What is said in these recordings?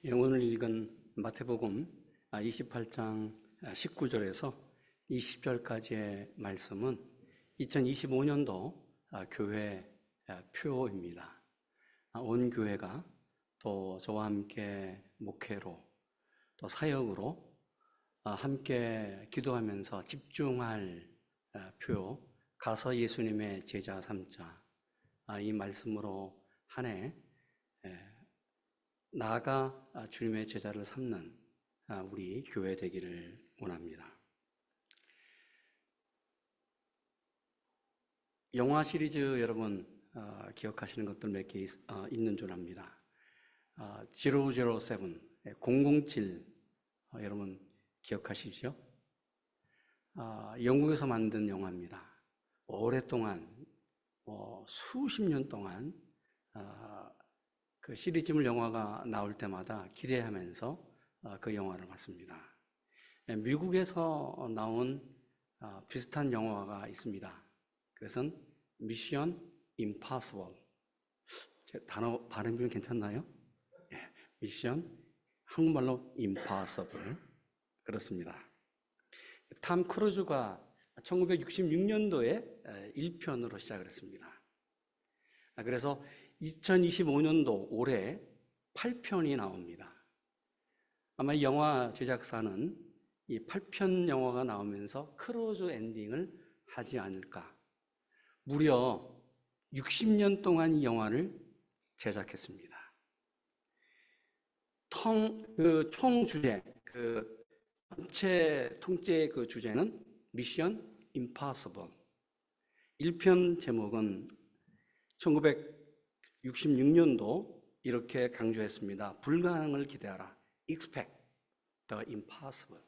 오늘 읽은 마태복음 28장 19절에서 20절까지의 말씀은 2025년도 교회 표입니다. 온 교회가 또 저와 함께 목회로 또 사역으로 함께 기도하면서 집중할 표, 가서 예수님의 제자 삼자, 이 말씀으로 한 해 나아가 주님의 제자를 삼는 우리 교회 되기를 원합니다. 영화 시리즈 여러분 기억하시는 것들 몇 개 있는 줄 압니다. 007, 007 여러분 기억하시죠? 영국에서 만든 영화입니다. 오랫동안 수십 년 동안 그 시리즈물 영화가 나올 때마다 기대하면서 그 영화를 봤습니다. 미국에서 나온 비슷한 영화가 있습니다. 그것은 미션 임파서블. 제 단어 발음이 괜찮나요? 미션, 한국말로 임파서블. 그렇습니다. 탐 크루즈가 1966년도에 1편으로 시작을 했습니다. 그래서 2025년도 올해 8편이 나옵니다. 아마 이 영화 제작사는 이 8편 영화가 나오면서 크루즈 엔딩을 하지 않을까. 무려 60년 동안 이 영화를 제작했습니다. 총 주제, 전체 통째 그 주제는 미션 임파서블. 1편 제목은 1966년도 이렇게 강조했습니다. 불가능을 기대하라. Expect the impossible.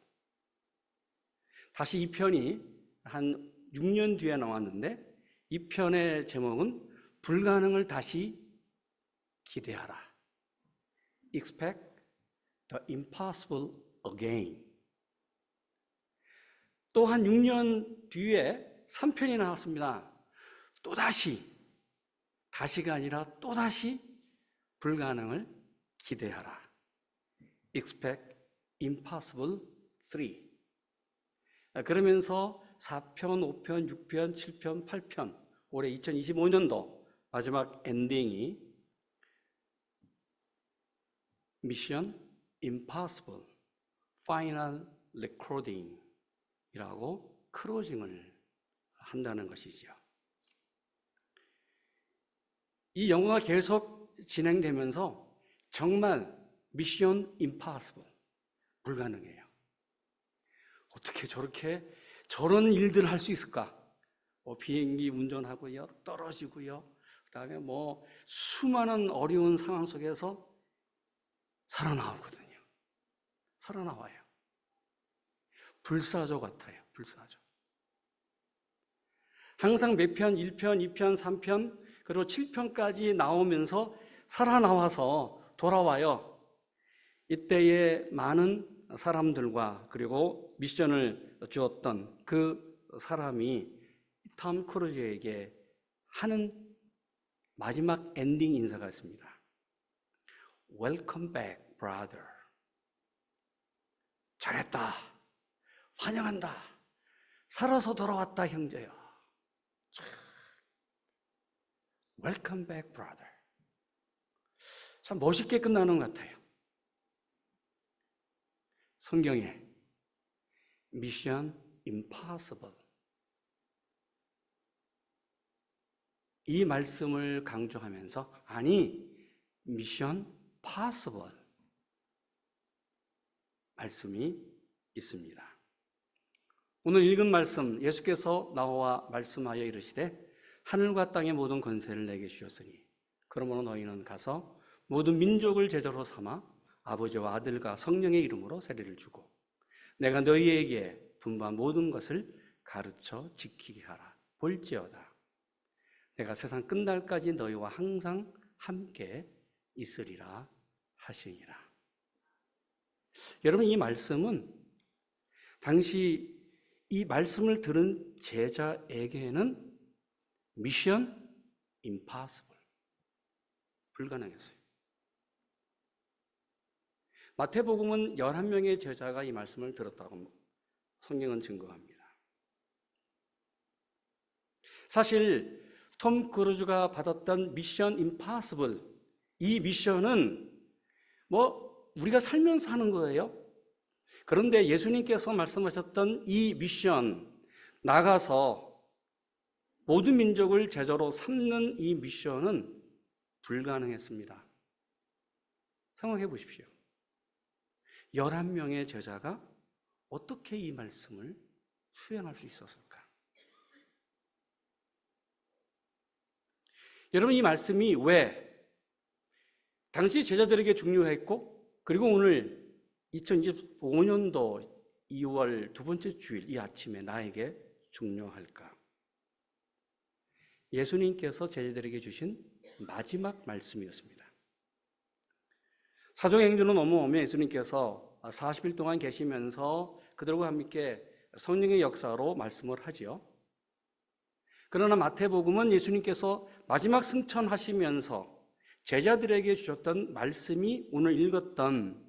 다시 2편이 한 6년 뒤에 나왔는데 이 편의 제목은 불가능을 다시 기대하라. Expect the impossible again. 또 한 6년 뒤에 3편이 나왔습니다. 다시가 아니라 또다시 불가능을 기대하라. Expect impossible 3. 그러면서 4편, 5편, 6편, 7편, 8편, 올해 2025년도 마지막 엔딩이 미션 임파서블 파이널 레코딩 이라고 크로징을 한다는 것이죠. 이 영화가 계속 진행되면서 정말 미션 임파서블, 불가능해요. 어떻게 저런 일들을 할 수 있을까? 비행기 운전하고요, 떨어지고요, 그 다음에 수많은 어려운 상황 속에서 살아나오거든요. 살아나와요. 불사조 같아요. 불사조. 항상 몇 편, 1편, 2편, 3편, 그리고 7편까지 나오면서 살아나와서 돌아와요. 이때에 많은 사람들과 그리고 미션을 주었던 그 사람이 톰 크루즈에게 하는 마지막 엔딩 인사가 있습니다. Welcome back, brother. 잘했다. 환영한다. 살아서 돌아왔다, 형제여. Welcome back, brother. 참 멋있게 끝나는 것 같아요. 성경에 Mission Impossible 이 말씀을 강조하면서 Mission Possible 말씀이 있습니다. 오늘 읽은 말씀, 예수께서 나와 말씀하여 이르시되 하늘과 땅의 모든 권세를 내게 주셨으니 그러므로 너희는 가서 모든 민족을 제자로 삼아 아버지와 아들과 성령의 이름으로 세례를 주고 내가 너희에게 분부한 모든 것을 가르쳐 지키게 하라. 볼지어다 내가 세상 끝날까지 너희와 항상 함께 있으리라 하시니라. 여러분, 이 말씀은 당시 이 말씀을 들은 제자에게는 미션 임파서블, 불가능했어요. 마태복음은 11명의 제자가 이 말씀을 들었다고 성경은 증거합니다. 사실 톰 크루즈가 받았던 미션 임파서블, 이 미션은 우리가 살면서 하는 거예요. 그런데 예수님께서 말씀하셨던 이 미션, 나가서 모든 민족을 제자로 삼는 이 미션은 불가능했습니다. 생각해 보십시오. 11명의 제자가 어떻게 이 말씀을 수행할 수 있었을까? 여러분, 이 말씀이 왜 당시 제자들에게 중요했고, 그리고 오늘 2025년도 2월 두 번째 주일 이 아침에 나에게 중요할까? 예수님께서 제자들에게 주신 마지막 말씀이었습니다. 사도행전으로 넘어오면 예수님께서 40일 동안 계시면서 그들과 함께 성령의 역사로 말씀을 하지요. 그러나 마태복음은 예수님께서 마지막 승천하시면서 제자들에게 주셨던 말씀이 오늘 읽었던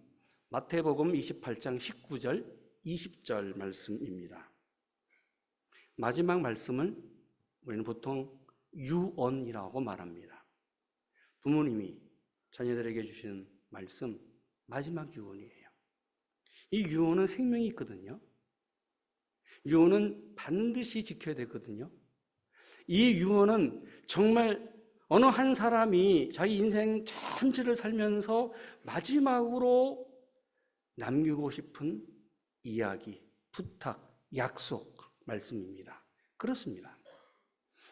마태복음 28장 19절, 20절 말씀입니다. 마지막 말씀을 우리는 보통 유언이라고 말합니다. 부모님이 자녀들에게 주시는 말씀, 마지막 유언이에요. 이 유언은 생명이 있거든요. 유언은 반드시 지켜야 되거든요. 이 유언은 정말 어느 한 사람이 자기 인생 전체를 살면서 마지막으로 남기고 싶은 이야기, 부탁, 약속 말씀입니다. 그렇습니다.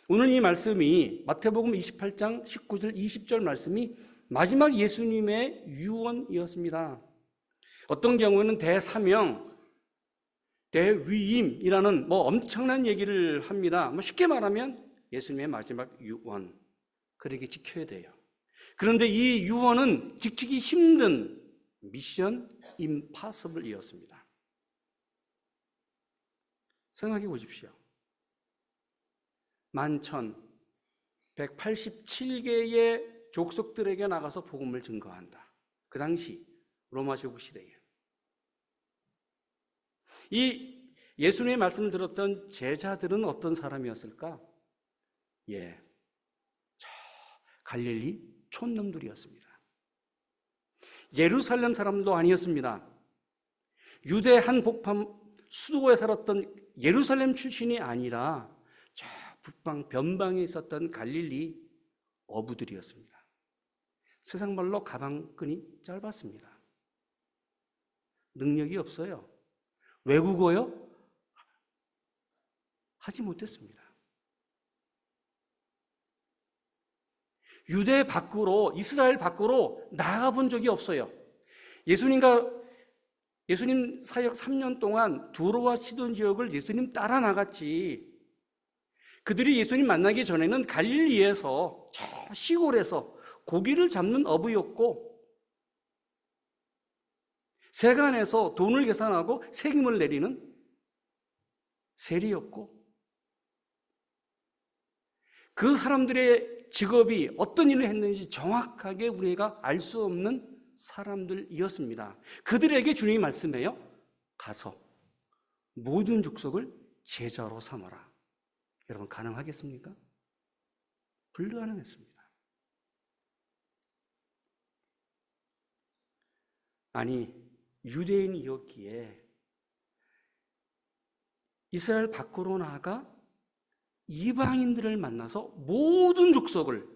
오늘 이 말씀이 마태복음 28장 19절 20절 말씀이 마지막 예수님의 유언이었습니다. 어떤 경우는 대사명, 대위임이라는 엄청난 얘기를 합니다. 쉽게 말하면 예수님의 마지막 유언, 그렇게 지켜야 돼요. 그런데 이 유언은 지키기 힘든 미션 임파서블이었습니다. 생각해 보십시오. 11,187개의 족속들에게 나가서 복음을 증거한다. 그 당시 로마 제국 시대에 이 예수님의 말씀을 들었던 제자들은 어떤 사람이었을까? 저 갈릴리 촌놈들이었습니다. 예루살렘 사람도 아니었습니다. 유대 한 복판 수도에 살았던 예루살렘 출신이 아니라 저 북방 변방에 있었던 갈릴리 어부들이었습니다. 세상 말로 가방끈이 짧았습니다. 능력이 없어요. 외국어요? 하지 못했습니다. 유대 밖으로, 이스라엘 밖으로 나가본 적이 없어요. 예수님 사역 3년 동안 두로와 시돈 지역을 예수님 따라 나갔지. 그들이 예수님 만나기 전에는 갈릴리에서 저 시골에서 고기를 잡는 어부였고, 세간에서 돈을 계산하고 세금을 내리는 세리였고, 그 사람들의 직업이 어떤 일을 했는지 정확하게 우리가 알 수 없는 사람들이었습니다. 그들에게 주님이 말씀해요. 가서 모든 족속을 제자로 삼아라. 여러분, 가능하겠습니까? 불가능했습니다. 아니, 유대인이었기에 이스라엘 밖으로 나가 이방인들을 만나서 모든 족속을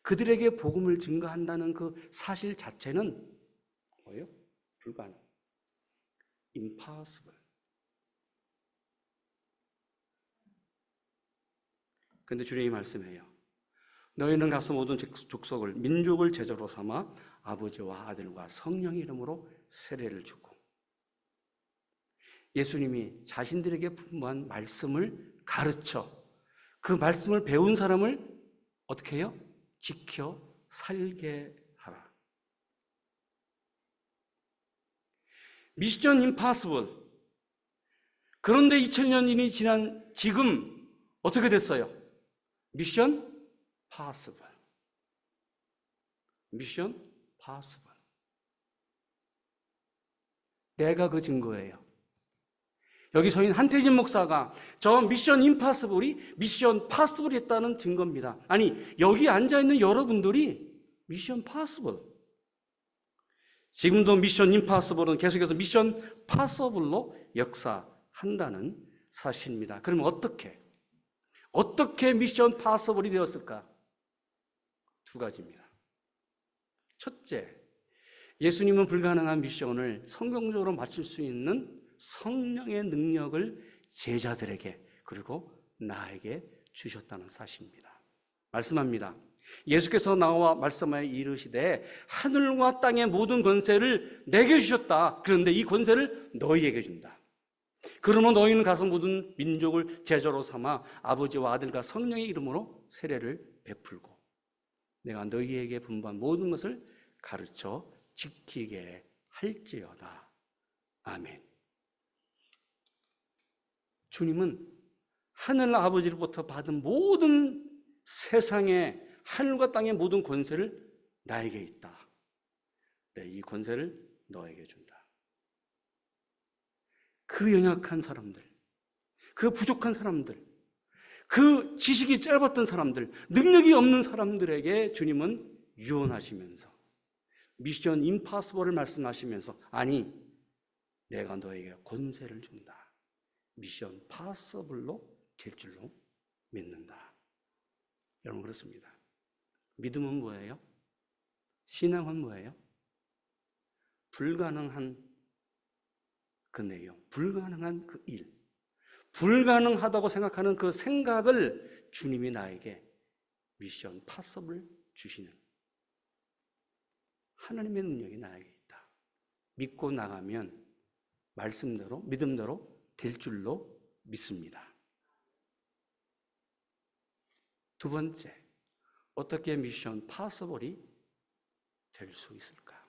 그들에게 복음을 증거한다는 그 사실 자체는 뭐예요? 불가능. impossible. 그런데 주님이 말씀해요. 너희는 가서 모든 족속을, 민족을 제자로 삼아 아버지와 아들과 성령의 이름으로 세례를 주고, 예수님이 자신들에게 분부한 말씀을 가르쳐 그 말씀을 배운 사람을 어떻게 해요? 지켜 살게 하라. 미션 임파서블. 그런데 2000년이 지난 지금 어떻게 됐어요? 미션 파서블. 미션 파서블. 내가 그 증거예요. 여기 서 있는 한태진 목사가 저 미션 임파서블이 미션 파서블이 했다는 증거입니다. 아니, 여기 앉아있는 여러분들이 미션 파서블, 지금도 미션 임파서블은 계속해서 미션 파서블로 역사한다는 사실입니다. 그럼 어떻게 미션 파서블이 되었을까? 두 가지입니다. 첫째, 예수님은 불가능한 미션을 성경적으로 맞출 수 있는 성령의 능력을 제자들에게 그리고 나에게 주셨다는 사실입니다. 말씀합니다. 예수께서 나와 말씀하여 이르시되 하늘과 땅의 모든 권세를 내게 주셨다. 그런데 이 권세를 너희에게 준다. 그러면 너희는 가서 모든 민족을 제자로 삼아 아버지와 아들과 성령의 이름으로 세례를 베풀고 내가 너희에게 분부한 모든 것을 가르쳐 지키게 할지어다. 아멘. 주님은 하늘 아버지로부터 받은 모든 세상의 하늘과 땅의 모든 권세를 나에게 있다. 이 권세를 너에게 준다. 그 연약한 사람들, 그 부족한 사람들, 그 지식이 짧았던 사람들, 능력이 없는 사람들에게 주님은 유언하시면서 미션 임파서블을 말씀하시면서 아니, 내가 너에게 권세를 준다. 미션 파서블로 될 줄로 믿는다. 여러분, 그렇습니다. 믿음은 뭐예요? 신앙은 뭐예요? 불가능한 그 내용, 불가능한 그 일, 불가능하다고 생각하는 그 생각을 주님이 나에게 미션 파서블 주시는 하나님의 능력이 나에게 있다. 믿고 나가면 말씀대로, 믿음대로 될 줄로 믿습니다. 두 번째, 어떻게 미션 파서블이 될 수 있을까?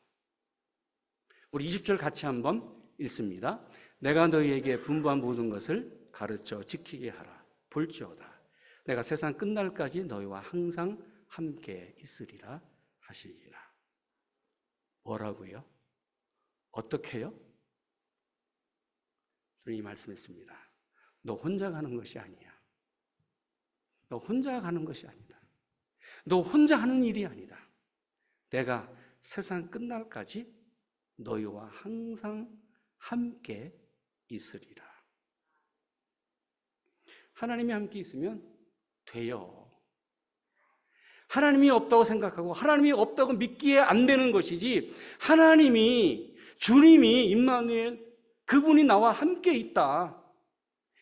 우리 20절 같이 한번 읽습니다. 내가 너희에게 분부한 모든 것을 가르쳐 지키게 하라. 볼지어다 내가 세상 끝날까지 너희와 항상 함께 있으리라 하시리라. 뭐라고요? 어떻게요? 주님이 말씀했습니다. 너 혼자 가는 것이 아니야. 너 혼자 가는 것이 아니다. 너 혼자 하는 일이 아니다. 내가 세상 끝날까지 너희와 항상 함께 있으리라. 하나님이 함께 있으면 돼요. 하나님이 없다고 생각하고 하나님이 없다고 믿기에 안 되는 것이지, 하나님이, 주님이, 임마누엘, 그분이 나와 함께 있다,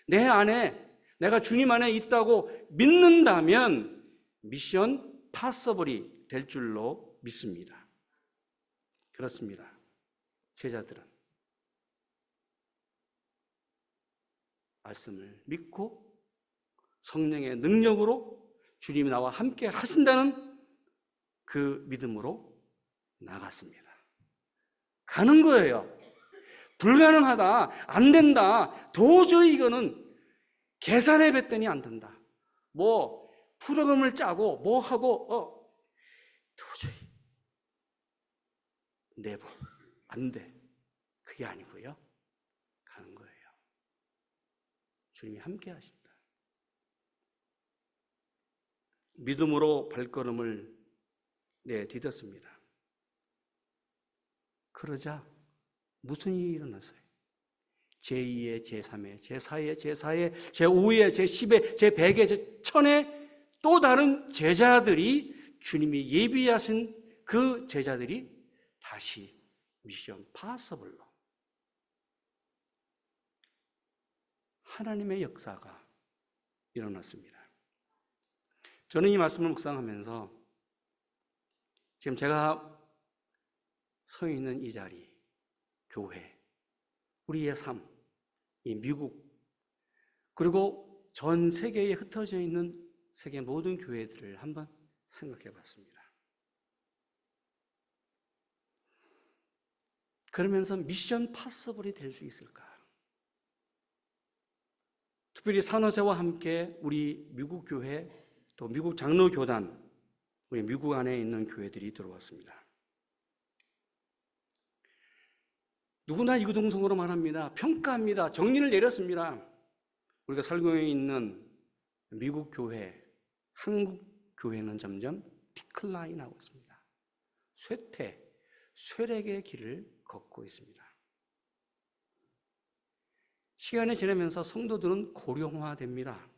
내 안에, 내가 주님 안에 있다고 믿는다면 미션 파서블이 될 줄로 믿습니다. 그렇습니다. 제자들은 말씀을 믿고 성령의 능력으로 주님이 나와 함께 하신다는 그 믿음으로 나갔습니다. 가는 거예요. 불가능하다, 안 된다, 도저히 이거는 계산해 봤더니 안 된다, 뭐 프로그램을 짜고 뭐 하고 도저히 내버 안 돼, 그게 아니고요. 가는 거예요. 주님이 함께 하신다. 믿음으로 발걸음을 내딛었습니다. 그러자 무슨 일이 일어났어요? 제2의, 제3의, 제4의, 제4의, 제5의, 제10의, 제100의, 제1000의 또 다른 제자들이, 주님이 예비하신 그 제자들이 다시 미션 파서블로 하나님의 역사가 일어났습니다. 저는 이 말씀을 묵상하면서 지금 제가 서 있는 이 자리, 교회, 우리의 삶, 이 미국, 그리고 전 세계에 흩어져 있는 세계 모든 교회들을 한번 생각해 봤습니다. 그러면서 미션 파서블이 될 수 있을까? 특별히 산호세와 함께 우리 미국 교회, 또 미국 장로교단, 우리 미국 안에 있는 교회들이 들어왔습니다. 누구나 이구동성으로 말합니다. 평가합니다. 정리를 내렸습니다. 우리가 살고 있는 미국 교회, 한국 교회는 점점 디클라인하고 있습니다. 쇠퇴, 쇠락의 길을 걷고 있습니다. 시간이 지나면서 성도들은 고령화됩니다.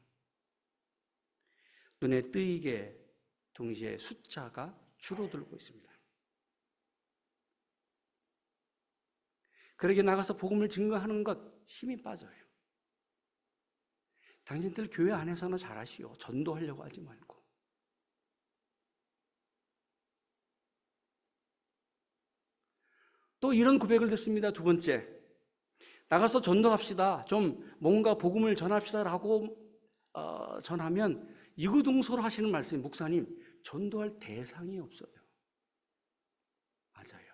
눈에 띄게 동시에 숫자가 줄어들고 있습니다. 그러게 나가서 복음을 증거하는 것 힘이 빠져요. 당신들 교회 안에서는 잘하시오. 전도하려고 하지 말고. 또 이런 고백을 듣습니다. 두 번째, 나가서 전도합시다. 좀 뭔가 복음을 전합시다라고 전하면 이구동성으로 하시는 말씀이, 목사님, 전도할 대상이 없어요. 맞아요.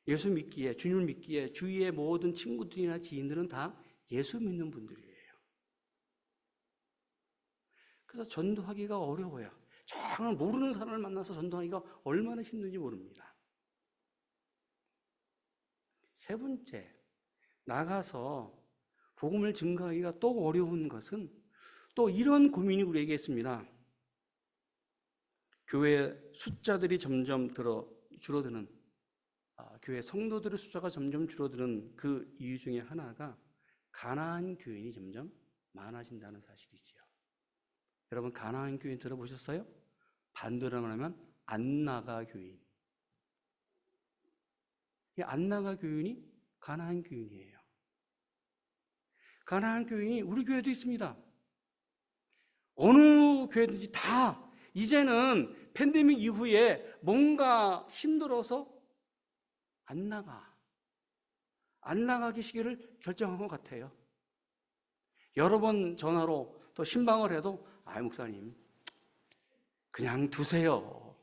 예수 믿기에, 주님을 믿기에 주위의 모든 친구들이나 지인들은 다 예수 믿는 분들이에요. 그래서 전도하기가 어려워요. 정말 모르는 사람을 만나서 전도하기가 얼마나 힘든지 모릅니다. 세 번째, 나가서 복음을 증거하기가 또 어려운 것은 또 이런 고민이 우리에게 있습니다. 교회 숫자들이 점점 줄어드는, 교회 성도들의 숫자가 점점 줄어드는 그 이유 중에 하나가 가나안 교인이 점점 많아진다는 사실이지요. 여러분, 가나안 교인 들어보셨어요? 반대로 말하면 안나가 교인. 이 안나가 교인이 가나안 교인이에요. 가나안 교인이 우리 교회도 있습니다. 어느 교회든지 다 이제는 팬데믹 이후에 뭔가 힘들어서 안 나가시기를 결정한 것 같아요. 여러 번 전화로 또 신방을 해도 목사님 그냥 두세요.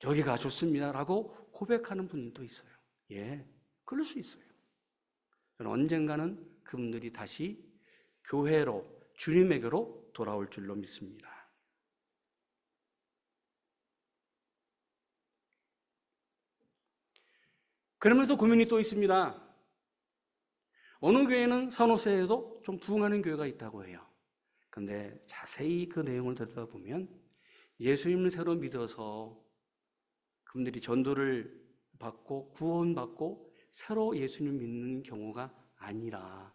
여기가 좋습니다 라고 고백하는 분도 있어요. 예, 그럴 수 있어요. 저는 언젠가는 그분들이 다시 교회로, 주님에게로 돌아올 줄로 믿습니다. 그러면서 고민이 또 있습니다. 어느 교회는 산호세에도 좀 부흥하는 교회가 있다고 해요. 그런데 자세히 그 내용을 들여다보면 예수님을 새로 믿어서 그분들이 전도를 받고 구원받고 새로 예수님 믿는 경우가 아니라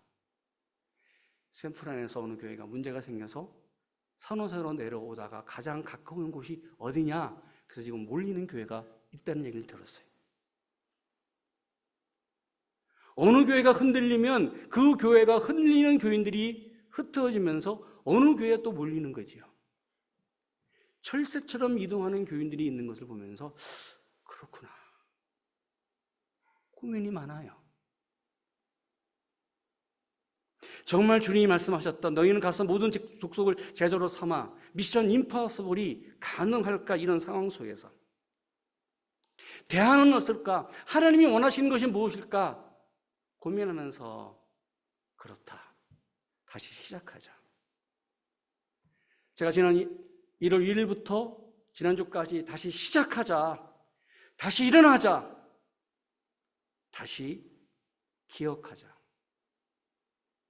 샌프란에서 어느 교회가 문제가 생겨서 산호세로 내려오다가 가장 가까운 곳이 어디냐? 그래서 지금 몰리는 교회가 있다는 얘기를 들었어요. 어느 교회가 흔들리면 그 교회가 흔들리는 교인들이 흩어지면서 어느 교회에 또 몰리는 거지요. 철새처럼 이동하는 교인들이 있는 것을 보면서 그렇구나, 고민이 많아요. 정말 주님이 말씀하셨던 너희는 가서 모든 족속을 제자로 삼아 미션 임파서블이 가능할까? 이런 상황 속에서 대안은 없을까? 하나님이 원하시는 것이 무엇일까? 고민하면서 그렇다, 다시 시작하자. 제가 지난 1월 1일부터 지난주까지 다시 시작하자, 다시 일어나자, 다시 기억하자,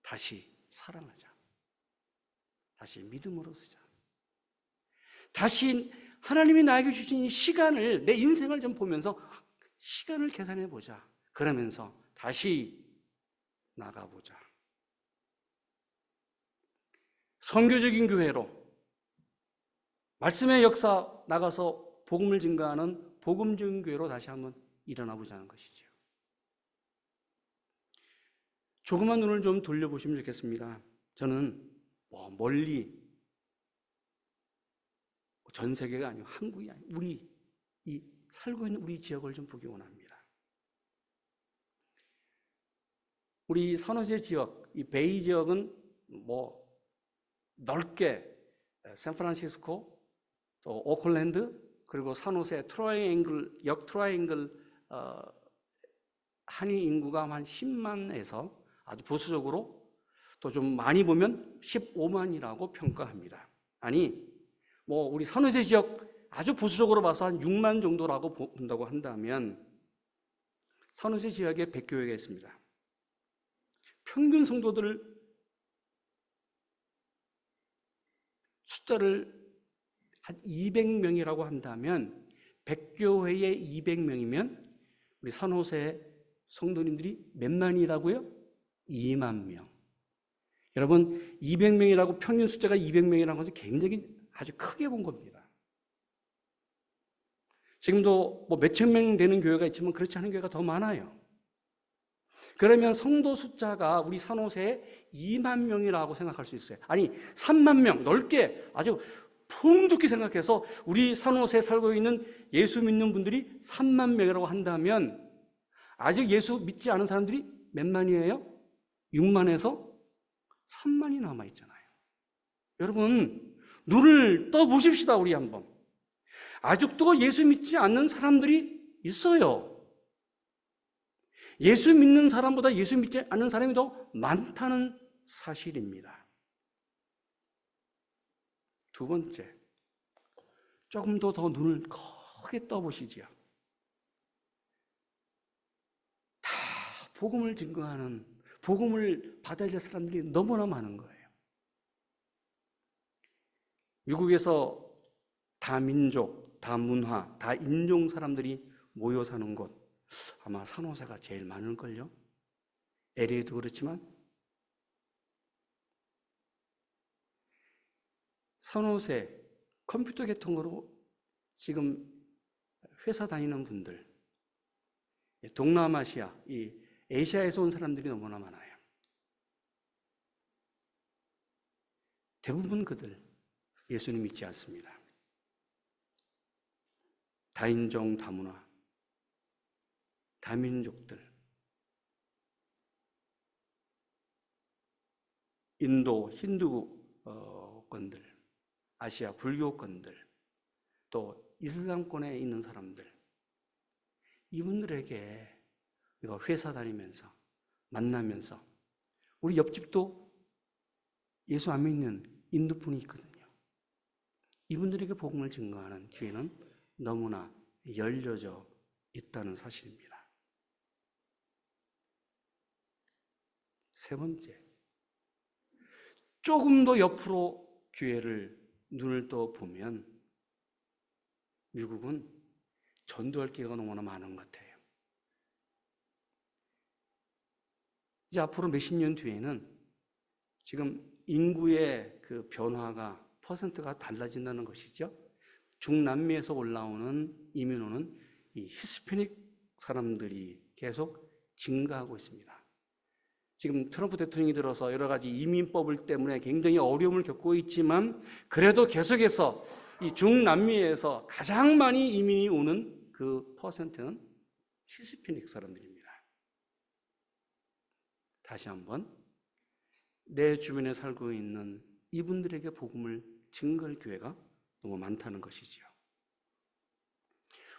다시 사랑하자, 다시 믿음으로 쓰자, 다시 하나님이 나에게 주신 이 시간을, 내 인생을 좀 보면서 시간을 계산해 보자. 그러면서 다시 나가보자. 선교적인 교회로, 말씀의 역사 나가서 복음을 증거하는 복음적인 교회로 다시 한번 일어나 보자는 것이죠. 조그만 눈을 좀 돌려보시면 좋겠습니다. 저는 멀리, 전 세계가 아니고 한국이 아니고 우리 이 살고 있는 우리 지역을 좀 보기 원합니다. 우리 산호세 지역, 이 베이 지역은 넓게 샌프란시스코, 또 오클랜드, 그리고 산호세 트라이앵글, 역 트라이앵글 한인 인구가 한 10만에서 아주 보수적으로 또 좀 많이 보면 15만이라고 평가합니다. 아니, 우리 산호세 지역 아주 보수적으로 봐서 한 6만 정도라고 본다고 한다면 산호세 지역에 100교회가 있습니다. 평균 성도들 숫자를 한 200명이라고 한다면 100교회에 200명이면 우리 산호세 성도님들이 몇만이라고요? 2만 명. 여러분 200명이라고 평균 숫자가 200명이라는 것은 굉장히 아주 크게 본 겁니다. 지금도 뭐 몇천 명 되는 교회가 있지만 그렇지 않은 교회가 더 많아요. 그러면 성도 숫자가 우리 산호세에 2만 명이라고 생각할 수 있어요. 아니 3만 명 넓게 아주 풍족히 생각해서 우리 산호세에 살고 있는 예수 믿는 분들이 3만 명이라고 한다면 아직 예수 믿지 않은 사람들이 몇 만이에요? 6만에서 3만이 남아있잖아요. 여러분 눈을 떠보십시다. 우리 한번. 아직도 예수 믿지 않는 사람들이 있어요. 예수 믿는 사람보다 예수 믿지 않는 사람이 더 많다는 사실입니다. 두 번째, 조금 더 눈을 크게 떠보시지요. 다 복음을 증거하는, 복음을 받아야 될 사람들이 너무나 많은 거예요. 미국에서 다민족, 다문화, 다인종 사람들이 모여 사는 곳, 아마 산호세가 제일 많을걸요? LA도 그렇지만 산호세 컴퓨터 계통으로 지금 회사 다니는 분들, 동남아시아, 이 아시아에서 온 사람들이 너무나 많아요. 대부분 그들 예수님 믿지 않습니다. 다인종, 다문화, 다민족들, 인도, 힌두권들, 아시아 불교권들, 또 이슬람권에 있는 사람들, 이분들에게 우리가 회사 다니면서 만나면서 우리 옆집도 예수 안 믿는 인도분이 있거든요. 이분들에게 복음을 증거하는 기회는 너무나 열려져 있다는 사실입니다. 세 번째, 조금 더 옆으로 교회를 눈을 떠 보면 미국은 전도할 기회가 너무나 많은 것 같아요. 이제 앞으로 몇십 년 뒤에는 지금 인구의 그 변화가 퍼센트가 달라진다는 것이죠. 중남미에서 올라오는 이민호는 이 히스패닉 사람들이 계속 증가하고 있습니다. 지금 트럼프 대통령이 들어서 여러 가지 이민법을 때문에 굉장히 어려움을 겪고 있지만 그래도 계속해서 이 중남미에서 가장 많이 이민이 오는 그 퍼센트는 히스패닉 사람들입니다. 다시 한번 내 주변에 살고 있는 이분들에게 복음을 증거할 기회가 너무 많다는 것이지요.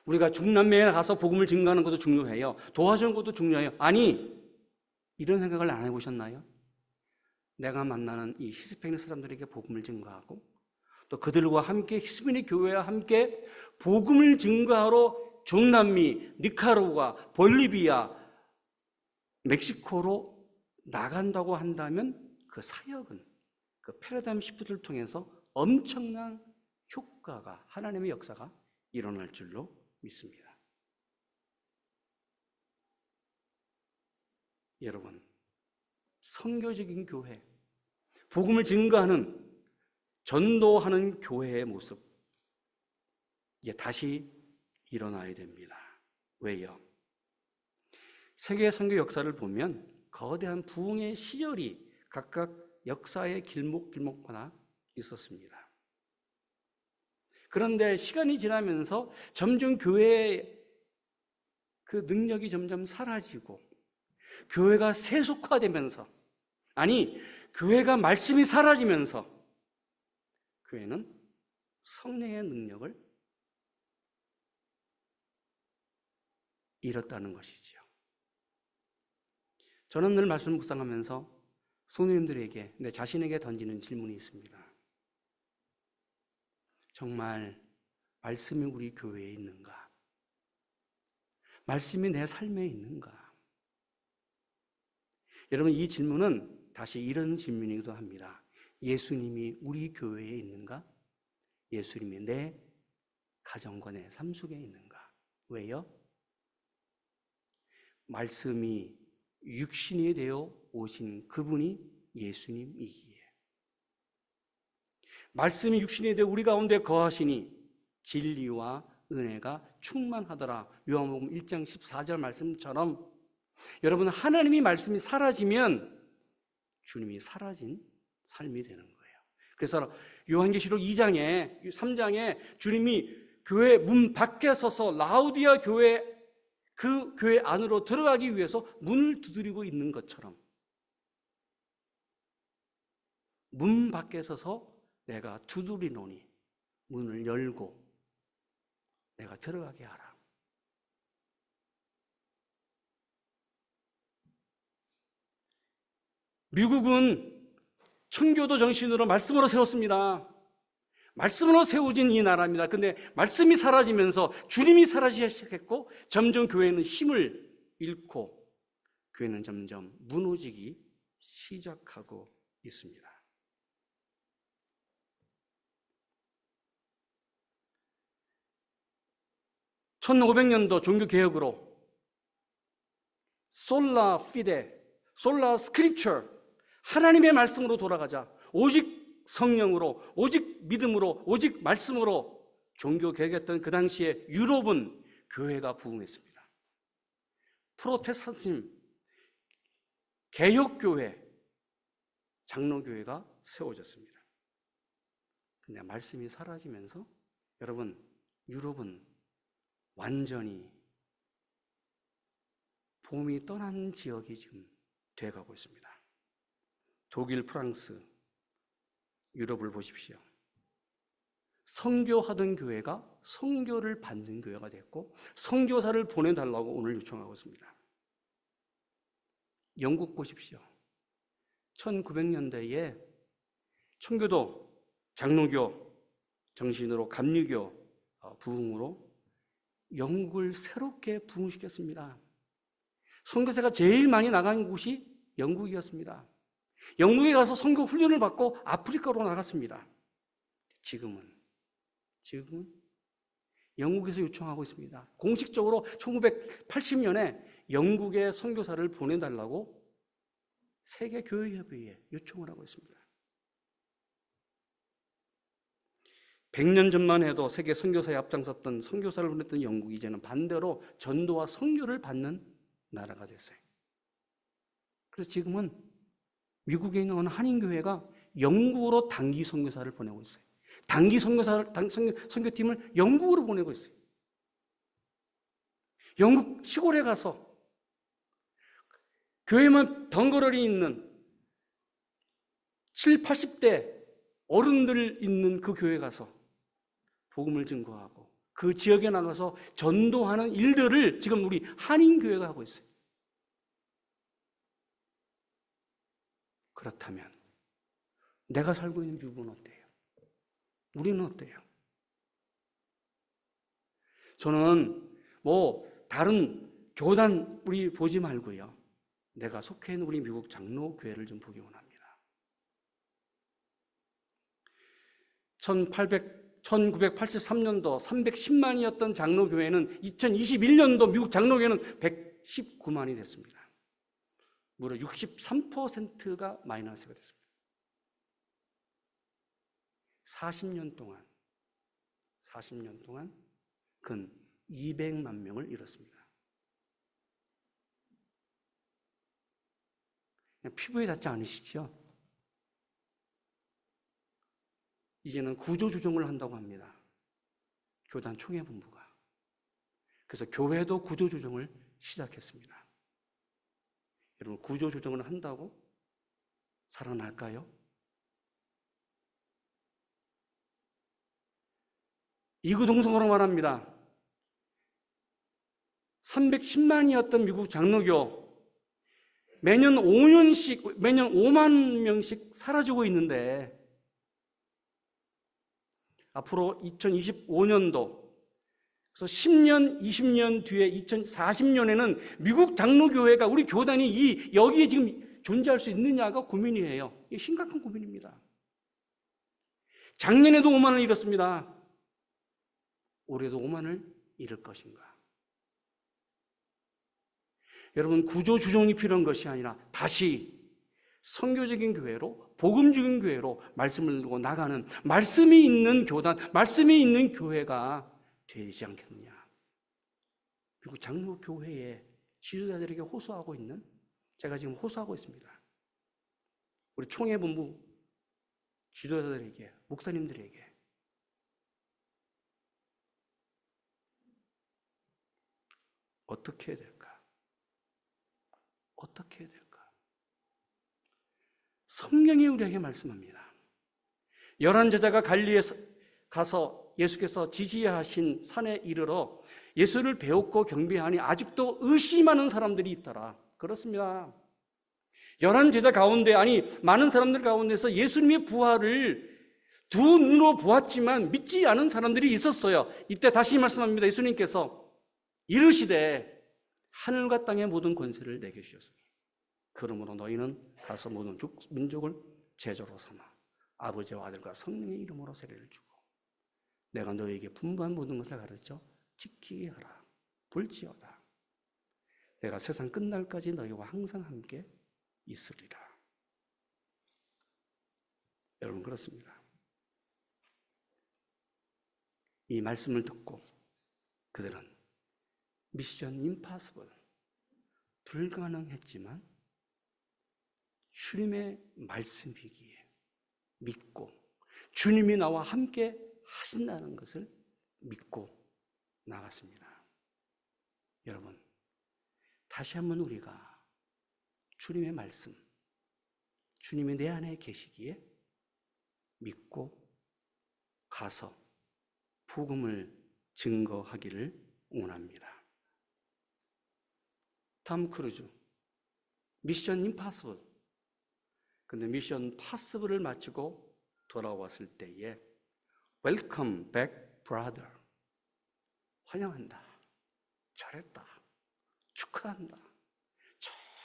우리가 중남미에 가서 복음을 증거하는 것도 중요해요. 도와주는 것도 중요해요. 아니, 이런 생각을 안 해보셨나요? 내가 만나는 이 히스패닉 사람들에게 복음을 증거하고 또 그들과 함께 히스패닉 교회와 함께 복음을 증거하러 중남미, 니카라구아, 볼리비아, 멕시코로 나간다고 한다면 그 사역은 그 패러다임 시프트를 통해서 엄청난 효과가, 하나님의 역사가 일어날 줄로 믿습니다. 여러분, 선교적인 교회, 복음을 증거하는, 전도하는 교회의 모습, 이제 다시 일어나야 됩니다. 왜요? 세계 선교 역사를 보면 거대한 부흥의 시절이 각각 역사의 길목길목마다 있었습니다. 그런데 시간이 지나면서 점점 교회의 그 능력이 점점 사라지고 교회가 세속화되면서, 아니 교회가 말씀이 사라지면서 교회는 성령의 능력을 잃었다는 것이지요. 저는 늘 말씀 묵상하면서 성도님들에게, 내 자신에게 던지는 질문이 있습니다. 정말 말씀이 우리 교회에 있는가? 말씀이 내 삶에 있는가? 여러분, 이 질문은 다시 이런 질문이기도 합니다. 예수님이 우리 교회에 있는가? 예수님이 내 가정과 내 삶 속에 있는가? 왜요? 말씀이 육신이 되어 오신 그분이 예수님이기에, 말씀이 육신이 되어 우리 가운데 거하시니 진리와 은혜가 충만하더라. 요한복음 1장 14절 말씀처럼 여러분, 하나님이 말씀이 사라지면 주님이 사라진 삶이 되는 거예요. 그래서 요한계시록 2장에 3장에 주님이 교회 문 밖에 서서 라우디아 교회, 그 교회 안으로 들어가기 위해서 문을 두드리고 있는 것처럼 문 밖에 서서 내가 두드리노니 문을 열고 내가 들어가게 하라. 미국은 청교도 정신으로 말씀으로 세웠습니다. 말씀으로 세워진 이 나라입니다. 근데 말씀이 사라지면서 주님이 사라지기 시작했고 점점 교회는 힘을 잃고 교회는 점점 무너지기 시작하고 있습니다. (1500년도) 종교개혁으로 솔라 피데, 솔라 스크립처, 하나님의 말씀으로 돌아가자, 오직 성령으로, 오직 믿음으로, 오직 말씀으로 종교개혁했던 그 당시에 유럽은 교회가 부흥했습니다. 프로테스탄tism, 개혁교회, 장로교회가 세워졌습니다. 근데 말씀이 사라지면서 여러분, 유럽은 완전히 봄이 떠난 지역이 지금 돼가고 있습니다. 독일, 프랑스, 유럽을 보십시오. 선교하던 교회가 선교를 받는 교회가 됐고 선교사를 보내달라고 오늘 요청하고 있습니다. 영국 보십시오. 1900년대에 청교도, 장로교 정신으로 감리교 부흥으로 영국을 새롭게 부흥시켰습니다. 선교사가 제일 많이 나간 곳이 영국이었습니다. 영국에 가서 선교 훈련을 받고 아프리카로 나갔습니다. 지금은 영국에서 요청하고 있습니다. 공식적으로 1980년에 영국의 선교사를 보내달라고 세계교회협의회에 요청을 하고 있습니다. 100년 전만 해도 세계 선교사에 앞장섰던 선교사를 보냈던 영국이 이제는 반대로 전도와 선교를 받는 나라가 됐어요. 그래서 지금은 미국에 있는 어느 한인교회가 영국으로 단기 선교사를 보내고 있어요. 단기 선교팀을 영국으로 보내고 있어요. 영국 시골에 가서 교회만 덩그러니 있는 7, 80대 어른들 있는 그 교회 가서 복음을 증거하고 그 지역에 나가서 전도하는 일들을 지금 우리 한인교회가 하고 있어요. 그렇다면 내가 살고 있는 미국은 어때요? 우리는 어때요? 저는 다른 교단 우리 보지 말고요, 내가 속해 있는 우리 미국 장로교회를 좀 보기 원합니다. 1983년도 310만이었던 장로교회는 2021년도 미국 장로교회는 119만이 됐습니다. 무려 63%가 마이너스가 됐습니다. 40년 동안 근 200만 명을 잃었습니다. 그냥 피부에 닿지 않으시죠? 이제는 구조조정을 한다고 합니다. 교단 총회본부가. 그래서 교회도 구조조정을 시작했습니다. 여러분, 구조조정을 한다고 살아날까요? 이구동성으로 말합니다. 310만이었던 미국 장로교 매년 5만 명씩 사라지고 있는데 앞으로 2025년도 그래서 10년, 20년 뒤에 2040년에는 미국 장로교회가 우리 교단이 여기에 지금 존재할 수 있느냐가 고민이에요. 이게 심각한 고민입니다. 작년에도 5만을 잃었습니다. 올해도 5만을 잃을 것인가? 여러분, 구조조정이 필요한 것이 아니라 다시 선교적인 교회로, 복음적인 교회로 말씀을 두고 나가는, 말씀이 있는 교단, 말씀이 있는 교회가 되지 않겠느냐. 그리고 장로교회에 지도자들에게 호소하고 있는, 제가 지금 호소하고 있습니다. 우리 총회본부 지도자들에게, 목사님들에게 어떻게 해야 될까? 어떻게 해야 될까? 성경이 우리에게 말씀합니다. 11 제자가 갈릴리에 가서 예수께서 지시하신 산에 이르러 예수를 배웠고 경배하니 아직도 의심하는 사람들이 있더라. 그렇습니다. 11 제자 가운데, 많은 사람들 가운데서 예수님의 부활을 두 눈으로 보았지만 믿지 않은 사람들이 있었어요. 이때 다시 말씀합니다. 예수님께서 이르시되 하늘과 땅의 모든 권세를 내게 주셨으니 그러므로 너희는 가서 모든 민족을 제자로 삼아 아버지와 아들과 성령의 이름으로 세례를 주고 내가 너희에게 분부한 모든 것을 가르쳐 지키게 하라. 볼지어다 내가 세상 끝날까지 너희와 항상 함께 있으리라. 여러분, 그렇습니다. 이 말씀을 듣고 그들은 미션 임파서블, 불가능했지만 주님의 말씀이기에 믿고 주님이 나와 함께 하신다는 것을 믿고 나갔습니다. 여러분, 다시 한번 우리가 주님의 말씀, 주님이 내 안에 계시기에 믿고 가서 복음을 증거하기를 원합니다. 톰 크루즈, 미션 임파서블. 근데 미션 파서블을 마치고 돌아왔을 때에 웰컴 백 브라더, 환영한다, 잘했다, 축하한다,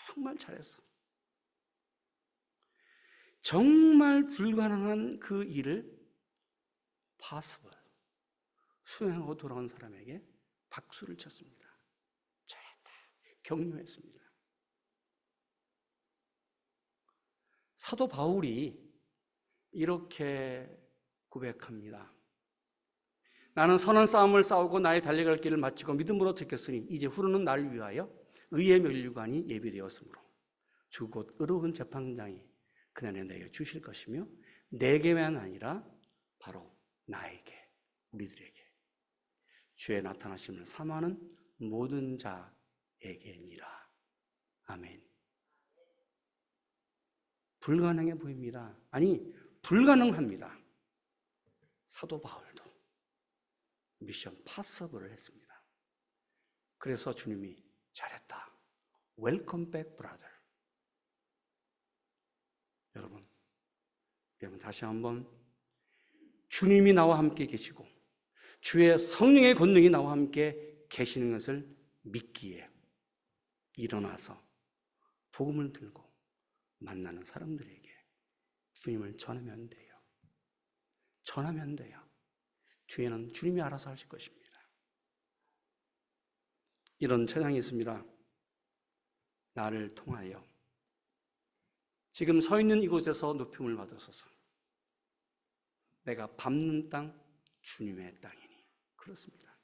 정말 잘했어. 정말 불가능한 그 일을 파서블, 수행하고 돌아온 사람에게 박수를 쳤습니다. 잘했다, 격려했습니다. 사도 바울이 이렇게 고백합니다. 나는 선한 싸움을 싸우고 나의 달려갈 길을 마치고 믿음으로 지켰으니 이제 후로는 나를 위하여 의의 면류관이 예비되었으므로 주 곧 의로운 재판장이 그날에 내게 주실 것이며 내게만 아니라 바로 나에게, 우리들에게 주의 나타나심을 사모하는 모든 자에게니라. 아멘. 불가능해 보입니다. 불가능합니다. 사도 바울도 미션 파서블을 했습니다. 그래서 주님이 잘했다, 웰컴 백 브라더. 여러분 다시 한번 주님이 나와 함께 계시고 주의 성령의 권능이 나와 함께 계시는 것을 믿기에 일어나서 복음을 들고 만나는 사람들에게 주님을 전하면 돼요. 전하면 돼요. 뒤에는 주님이 알아서 하실 것입니다. 이런 찬양이 있습니다. 나를 통하여 지금 서 있는 이곳에서 높임을 받으소서. 내가 밟는 땅 주님의 땅이니. 그렇습니다.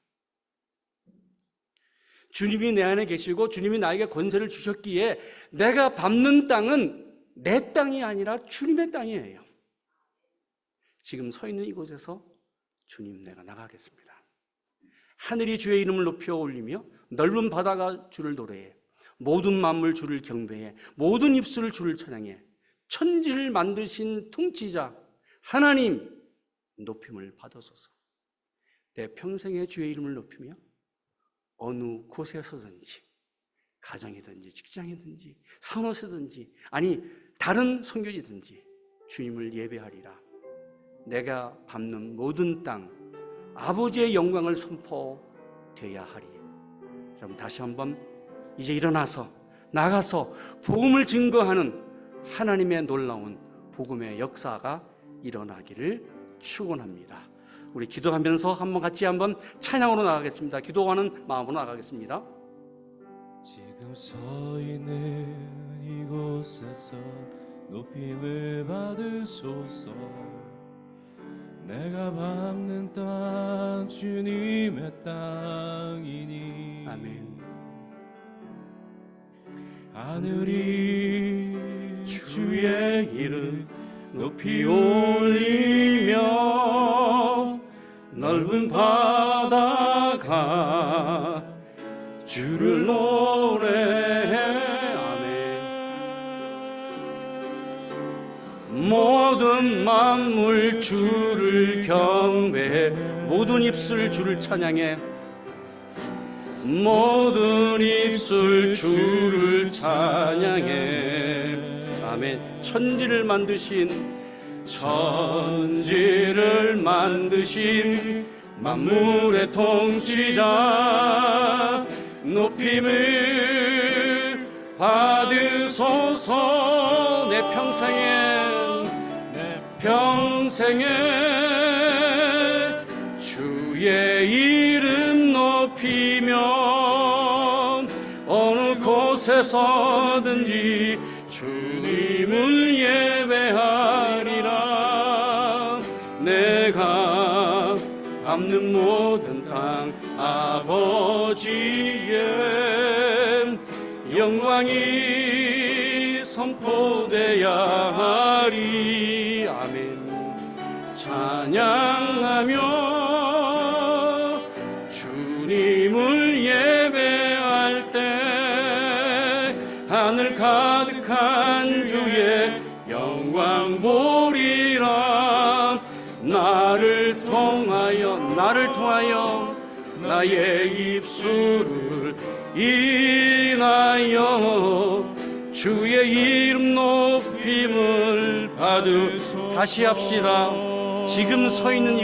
주님이 내 안에 계시고 주님이 나에게 권세를 주셨기에 내가 밟는 땅은 내 땅이 아니라 주님의 땅이에요. 지금 서 있는 이곳에서 주님, 내가 나가겠습니다. 하늘이 주의 이름을 높여 올리며 넓은 바다가 주를 노래해 모든 만물 주를 경배해 모든 입술을 주를 찬양해 천지를 만드신 통치자 하나님 높임을 받으소서. 내 평생에 주의 이름을 높이며 어느 곳에서든지 가정이든지 직장이든지 산업이든지 다른 선교지든지 주님을 예배하리라. 내가 밟는 모든 땅 아버지의 영광을 선포 되어야 하리. 여러분 다시 한번 이제 일어나서 나가서 복음을 증거하는 하나님의 놀라운 복음의 역사가 일어나기를 축원합니다. 우리 기도하면서 같이 한번 찬양으로 나가겠습니다. 기도하는 마음으로 나가겠습니다. 지금 서 있는 이곳에서 높임을 받으소서. 내가 밟는 땅 주님의 땅이니 아멘. 하늘이 주의 이름 높이 올리며 넓은 바다가 주를 노래해. 아멘. 모든 만물 주를 경배해. 모든 입술 주를 찬양해. 모든 입술 주를 찬양해. 아멘. 천지를 만드신 만물의 통치자 높임을 받으소서. 내 평생에 주의 이름 높이며 어느 곳에서든지 주님을 예배하리라. 내가 밟는 모든 땅 아버지의 영광이 선포되어야 하리. 아멘. 찬양하며 주님을 예배할 때 하늘 가득한 주의 영광 보리라. 나를 통하여 나의 입술을 인하여 주의 이름 높임을 받으소서. 다시 합시다. 지금 서 있는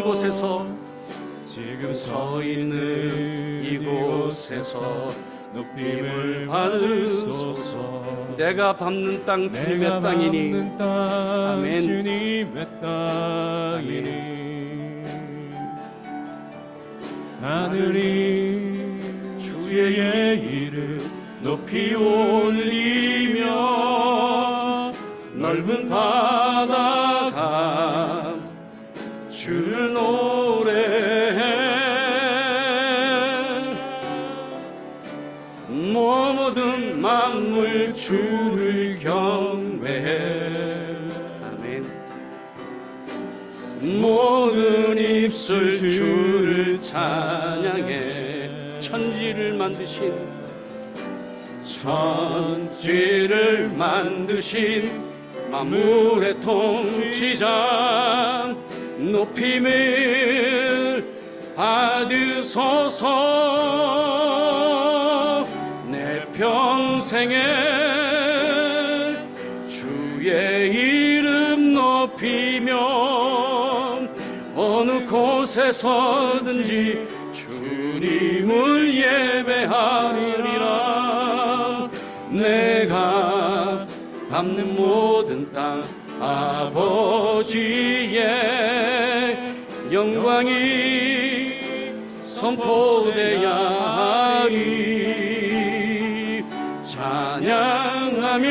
이곳에서 높임을 받으소서. 내가 밟는 땅 주님의 땅이니. 아멘. 주님의 땅이니. 하늘이 주의 이름 높이 올리며 넓은 바다가 주를 노래해. 모든 만물 주를 경배해. 아멘. 모든 입술 주를 찬양해. 천지를 만드신 만물의 통치자 높임을 받으소서. 내 평생에 주의 이름 높이며 어느 곳에서든지 주님을 예배하리라. 내가 밟는 모든 땅 아버지의 영광이 선포되어야 하리. 찬양하며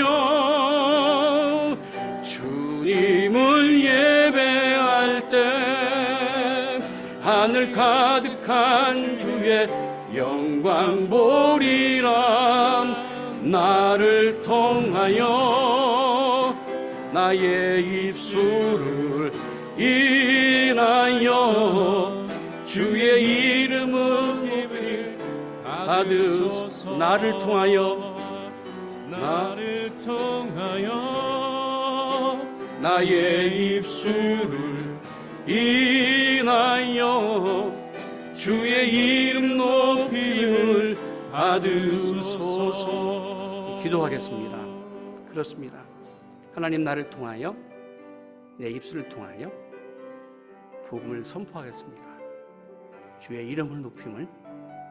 주님을 예배할 때 하늘 가득한 주의 영광 보리라. 나를 통하여 나의 입술을 인하여 주의 이름을 받으소서. 나를 통하여 나의 입술을 인하여 주의 이름 높임을 받으소서. 기도하겠습니다. 그렇습니다. 하나님, 나를 통하여 내 입술을 통하여 복음을 선포하겠습니다. 주의 이름을 높임을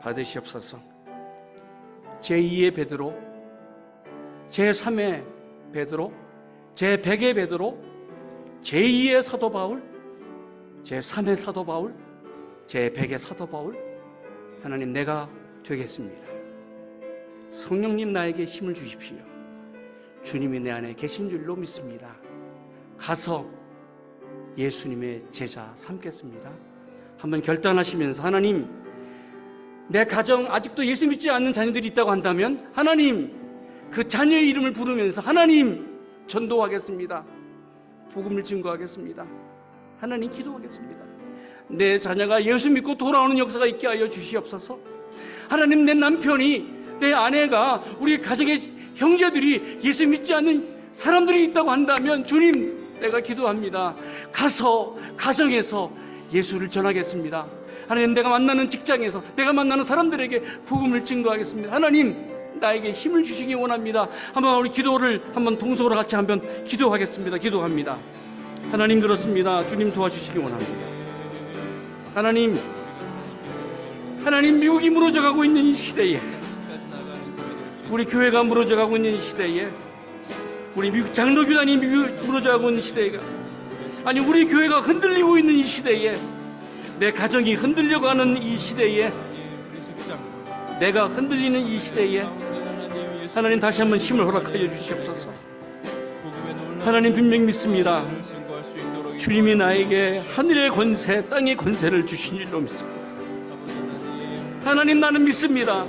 받으시옵소서. 제2의 베드로, 제3의 베드로, 제100의 베드로, 제2의 사도 바울, 제3의 사도 바울, 제100의 사도 바울, 하나님 내가 되겠습니다. 성령님 나에게 힘을 주십시오. 주님이 내 안에 계신 줄로 믿습니다. 가서 예수님의 제자 삼겠습니다. 한번 결단하시면서 하나님, 내 가정 아직도 예수 믿지 않는 자녀들이 있다고 한다면 하나님, 그 자녀의 이름을 부르면서 하나님 전도하겠습니다. 복음을 증거하겠습니다. 하나님 기도하겠습니다. 내 자녀가 예수 믿고 돌아오는 역사가 있게 하여 주시옵소서. 하나님, 내 남편이, 내 아내가, 우리 가정의 형제들이 예수 믿지 않는 사람들이 있다고 한다면 주님, 내가 기도합니다. 가서 가정에서 예수를 전하겠습니다. 하나님, 내가 만나는 직장에서, 내가 만나는 사람들에게 복음을 증거하겠습니다. 하나님, 나에게 힘을 주시기 원합니다. 한번 우리 기도를 한번 동서로 같이 한번 기도하겠습니다. 기도합니다. 하나님, 그렇습니다. 주님 도와주시기 원합니다. 하나님, 미국이 무너져가고 있는 이 시대에, 우리 교회가 무너져가고 있는 이 시대에, 우리 미국 장로교단이 무너져가고 있는 시대가, 아니 우리 교회가 흔들리고 있는 이 시대에, 내 가정이 흔들려가는 이 시대에, 내가 흔들리는 이 시대에 하나님 다시 한번 힘을 허락하여 주시옵소서. 하나님, 분명히 믿습니다. 주님이 나에게 하늘의 권세, 땅의 권세를 주신 줄로 믿습니다. 하나님, 나는 믿습니다.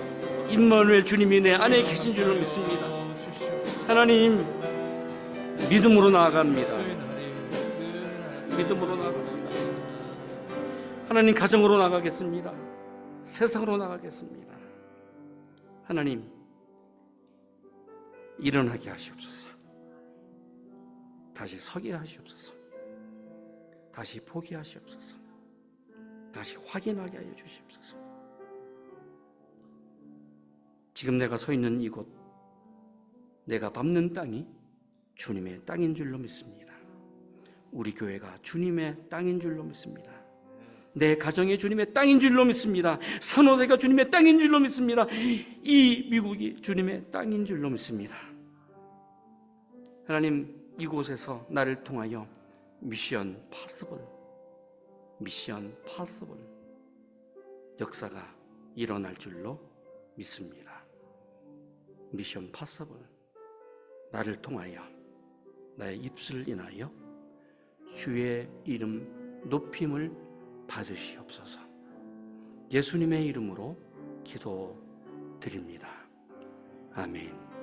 임마누엘 주님이 내 안에 계신 줄로 믿습니다. 하나님, 믿음으로 나아갑니다. 믿음으로 나아갑니다. 하나님, 가정으로 나가겠습니다. 세상으로 나가겠습니다. 하나님, 일어나게 하시옵소서. 다시 서게 하시옵소서. 다시 포기하시옵소서. 다시 확인하게 하여 주시옵소서. 지금 내가 서 있는 이곳, 내가 밟는 땅이 주님의 땅인 줄로 믿습니다. 우리 교회가 주님의 땅인 줄로 믿습니다. 내 가정이 주님의 땅인 줄로 믿습니다. 산호세가 주님의 땅인 줄로 믿습니다. 이 미국이 주님의 땅인 줄로 믿습니다. 하나님, 이곳에서 나를 통하여 미션 파서블 역사가 일어날 줄로 믿습니다. 미션 파서블, 나를 통하여, 나의 입술을 인하여 주의 이름 높임을 받으시옵소서. 예수님의 이름으로 기도드립니다. 아멘.